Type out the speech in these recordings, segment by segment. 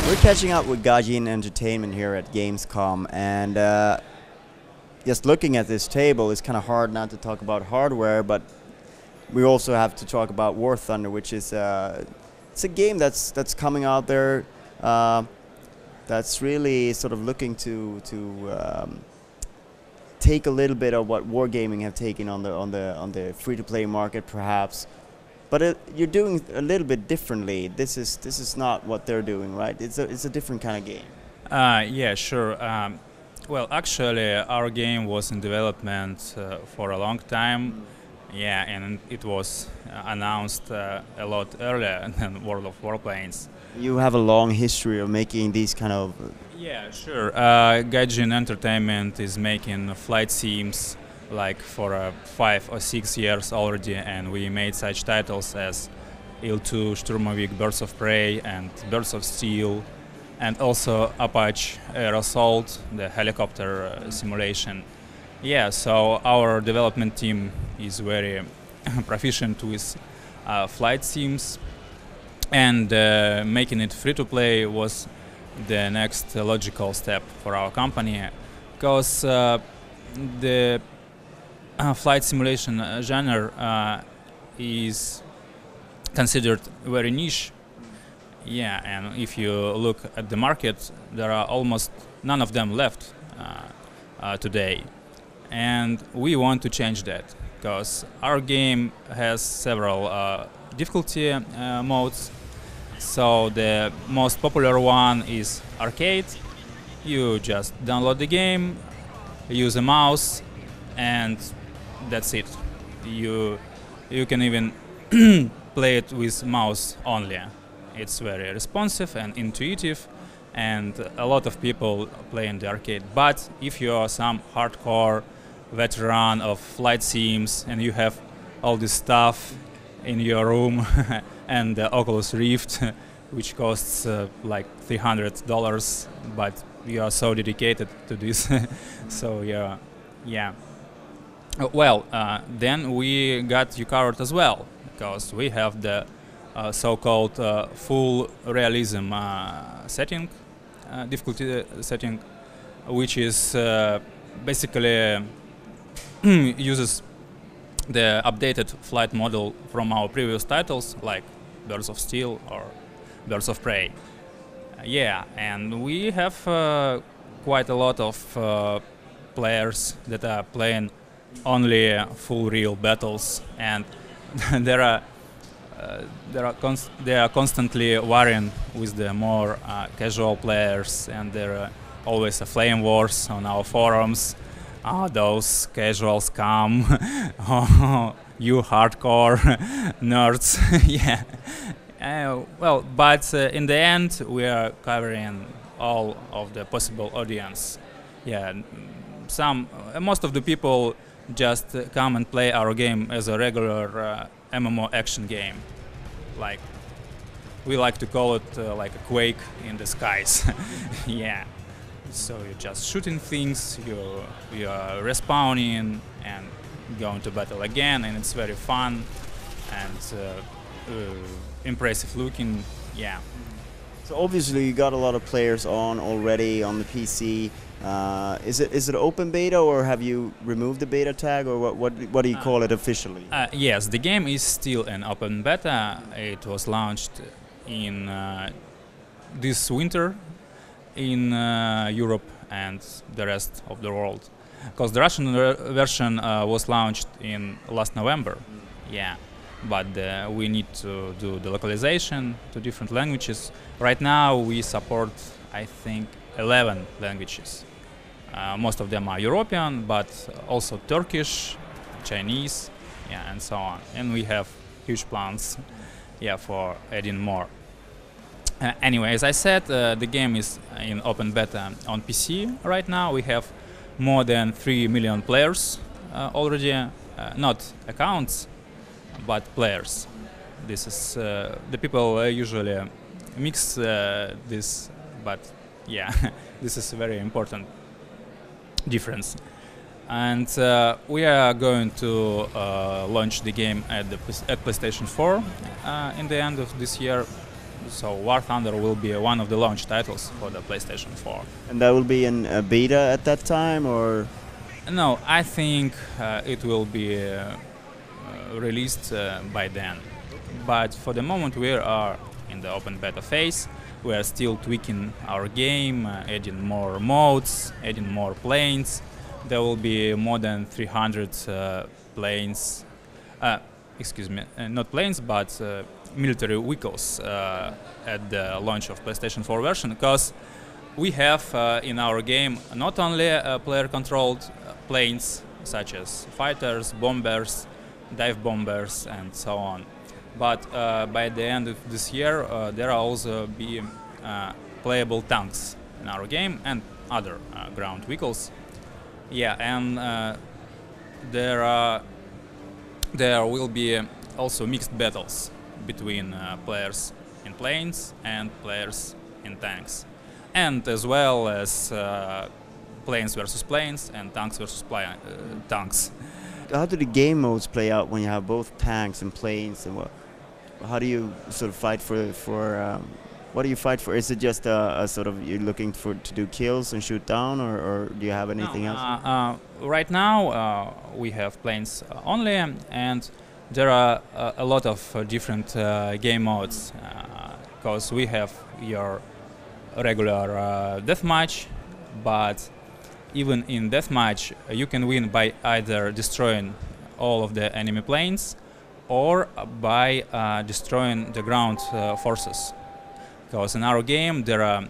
We're catching up with Gaijin Entertainment here at Gamescom, and just looking at this table, it's kind of hard not to talk about hardware, but we also have to talk about War Thunder, which is it's a game that's coming out there that's really sort of looking to take a little bit of what wargaming have taken on the free-to-play market, perhaps. But you're doing a little bit differently. This is not what they're doing, right? It's a different kind of game. Yeah, sure. Well, actually, our game was in development for a long time. Yeah, and it was announced a lot earlier than World of Warplanes. You have a long history of making these kind of... Yeah, sure. Gaijin Entertainment is making flight sims like for 5 or 6 years already, and we made such titles as Il-2, Sturmovik, Birds of Prey, and Birds of Steel, and also Apache Air Assault, the helicopter simulation. Yeah, so our development team is very proficient with flight sims, and making it free-to-play was the next logical step for our company, because the flight simulation genre is considered very niche. Yeah, and if you look at the market, there are almost none of them left today. And we want to change that, because our game has several difficulty modes. So the most popular one is arcade. You just download the game, use a mouse, and that's it. You can even play it with mouse only. It's very responsive and intuitive, and a lot of people play in the arcade. But if you are some hardcore veteran of flight sims and you have all this stuff in your room and the Oculus Rift, which costs like $300, but you are so dedicated to this, so yeah. Well, then we got you covered as well, because we have the so-called full realism setting, difficulty setting, which is basically uses the updated flight model from our previous titles, like Birds of Steel or Birds of Prey. Yeah, and we have quite a lot of players that are playing only full real battles, and they are constantly warring with the more casual players, and there are always a flame wars on our forums. Those casuals come, you hardcore nerds. Yeah. Well, but in the end, we are covering all of the possible audience. Yeah, most of the people just come and play our game as a regular MMO action game. Like, we like to call it like a Quake in the skies. Yeah. So you're just shooting things, you are respawning and going to battle again, and it's very fun and impressive looking. Yeah. So obviously you got a lot of players on already on the PC. Is it open beta, or have you removed the beta tag, or what do you call it officially? Yes, the game is still an open beta. It was launched in this winter in Europe and the rest of the world, because the Russian version was launched in last November. Yeah, but we need to do the localization to different languages. Right now we support, I think, 11 languages. Most of them are European, but also Turkish, Chinese, yeah, and so on. And we have huge plans, yeah, for adding more. Anyway, as I said, the game is in open beta on PC right now. We have more than 3 million players already, not accounts, but players. This is the people usually mix this, but yeah, this is a very important difference. And we are going to launch the game at PlayStation 4 in the end of this year. So War Thunder will be one of the launch titles for the PlayStation 4. And that will be in a beta at that time, or? No, I think it will be released by then. But for the moment we are in the open beta phase. We are still tweaking our game, adding more modes, adding more planes. There will be more than 300 planes, excuse me, not planes, but military vehicles at the launch of PlayStation 4 version, because we have in our game not only player-controlled planes such as fighters, bombers, dive bombers, and so on, but by the end of this year there will also be playable tanks in our game and other ground vehicles. Yeah, and there will be also mixed battles between players in planes and players in tanks, and as well as planes versus planes and tanks versus tanks. How do the game modes play out when you have both tanks and planes, and how do you sort of fight for what do you fight for? Is it just a sort of you're looking to do kills and shoot down, or do you have anything else? Right now we have planes only, and there are a lot of different game modes, because we have your regular deathmatch, but even in deathmatch you can win by either destroying all of the enemy planes or by destroying the ground forces. Because in our game there are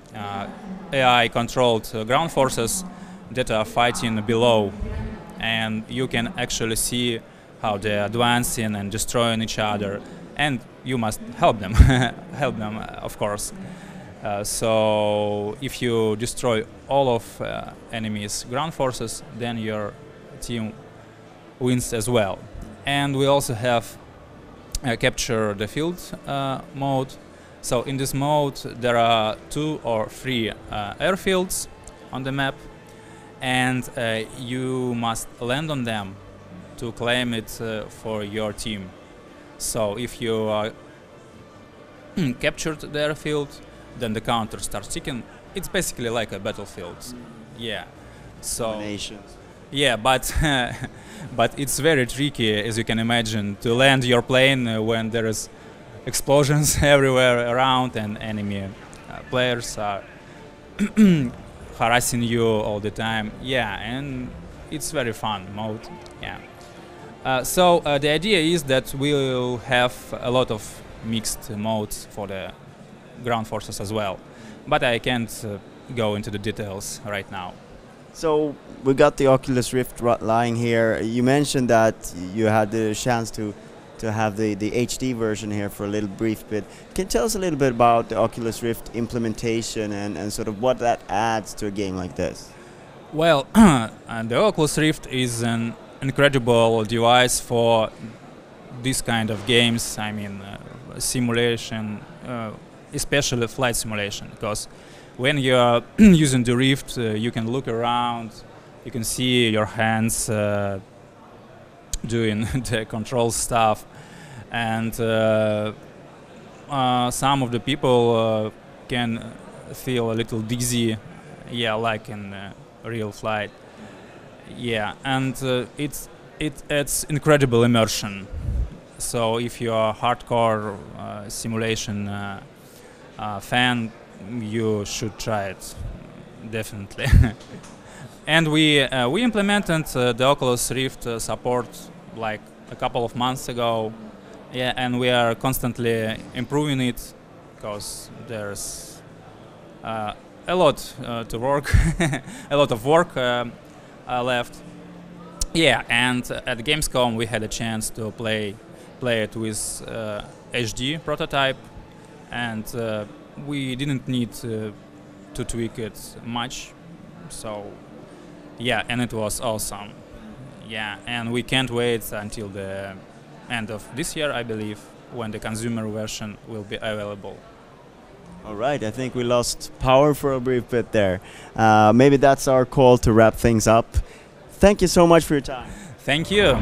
AI-controlled ground forces that are fighting below, and you can actually see how they're advancing and destroying each other, and you must help them, of course. So if you destroy all of enemies' ground forces, then your team wins as well. And we also have capture the field mode. So in this mode there are 2 or 3 airfields on the map, and you must land on them to claim it for your team. So if you captured the airfield, then the counter starts ticking. It's basically like a battlefield. Yeah. So Dominations. yeah, but but it's very tricky, as you can imagine, to land your plane when there is explosions everywhere around and enemy players are harassing you all the time. Yeah, and it's very fun mode. Yeah. So the idea is that we will have a lot of mixed modes for the ground forces as well, but I can't go into the details right now. So we got the Oculus Rift lying here. You mentioned that you had the chance to have the HD version here for a little brief bit. Can you tell us a little bit about the Oculus Rift implementation and sort of what that adds to a game like this? Well, the Oculus Rift is an incredible device for this kind of games. I mean, simulation, especially flight simulation, because when you are using the Rift, you can look around, you can see your hands doing the control stuff, and some of the people can feel a little dizzy, yeah, like in real flight. Yeah, and it adds incredible immersion. So if you are a hardcore simulation fan, you should try it, definitely. And we implemented the Oculus Rift support like a couple of months ago. Yeah, and we are constantly improving it because there's a lot to work, a lot of work left. Yeah, and at Gamescom we had a chance to play it with HD prototype, and we didn't need to tweak it much. So yeah, and it was awesome. Yeah, and we can't wait until the end of this year, I believe, when the consumer version will be available. All right, I think we lost power for a brief bit there. Maybe that's our call to wrap things up. Thank you so much for your time. Thank you.